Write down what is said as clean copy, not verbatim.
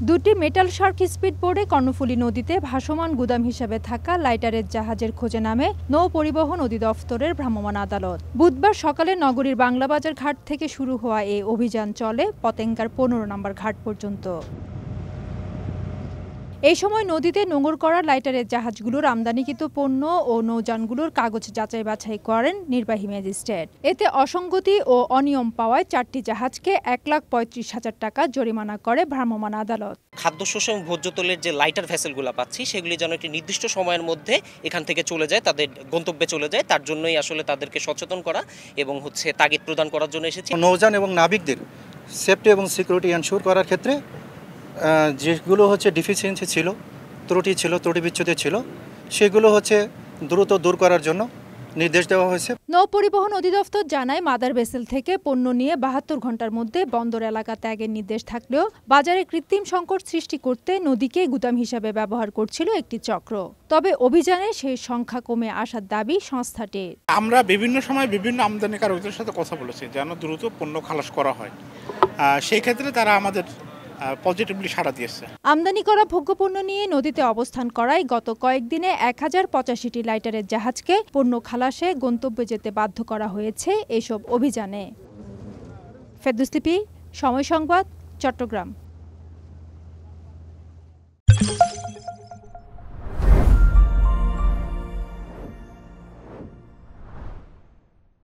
দুটি metal Shark স্পিডবোটে Karnaphuli নদীতে ভাসমান গুদাম হিসেবে থাকা লাইটারের জাহাজের খোঁজে নামে নৌ পরিবহন অধিদপ্তরের ভ্রাম্যমাণ আদালত। বুধবার সকালে নগরীর বাংলাবাজার ঘাট থেকে শুরু হওয়া এই অভিযান চলে পতেঙ্গার 15 নম্বর ঘাট পর্যন্ত। এই সময় নদীতে নোঙর করা লাইটারের জাহাজগুলোর আমদানিকৃত পণ্য ও নৌযানগুলোর কাগজ যাচাই বাছাই করেন নির্বাহী ম্যাজিস্ট্রেট। এতে অসঙ্গতি ও অনিয়ম পাওয়ায় 4টি জাহাজকে 1,35,000 টাকা জরিমানা করে ভ্রাম্যমাণ আদালত। খাদ্যশস্য এবং ভোজ্য তেলের যে লাইটার ভেসেলগুলো পাচ্ছি সেগুলি যেন একটি নির্দিষ্ট সময়ের মধ্যে এখান থেকে চলে যায়, তাদের গন্তব্যে চলে যায়, তার জন্যই আসলে তাদেরকে সচেতন করা এবং তাগিদ প্রদান করার জন্য এসেছি। নৌযান এবং নাবিকদের সেফটি এবং সিকিউরিটি এনশিওর করার ক্ষেত্রে যেগুলো ডিফিসিয়েন্সি ছিল, ত্রুটি ছিল, ত্রুটি বিচ্যুতি ছিল, সেগুলো দ্রুত দূর করার জন্য নির্দেশ দেওয়া হয়েছে। নৌ পরিবহন অধিদপ্তর জানায় মাদার ভেসেল থেকে পণ্য নিয়ে 72 ঘন্টার মধ্যে বন্দর এলাকা ত্যাগের নির্দেশ থাকলেও বাজারে কৃত্রিম সংকট সৃষ্টি করতে নদীকে গুদাম হিসাবে ব্যবহার করছিল একটি চক্র। তবে অভিযানে সেই সংখ্যা কমে আসার দাবি সংস্থাটির। আমরা বিভিন্ন সময় বিভিন্ন আমদানিকারকদের সাথে কথা বলেছি যেন দ্রুত পণ্য খালাস করা হয়, সেই ক্ষেত্রে তারা আমাদের পজিটিভলি সাড়া দিয়েছে। আমদানি করা ভোগ্যপণ্য নিয়ে নদীতে অবস্থান করায় গত কয়েকদিনে 1085টি লাইটারের জাহাজকে পণ্য খালাসে গন্তব্যে যেতে বাধ্য করা হয়েছে এসব অভিযানে। ফেরদৌস লিপি, সময় সংবাদ, চট্টগ্রাম।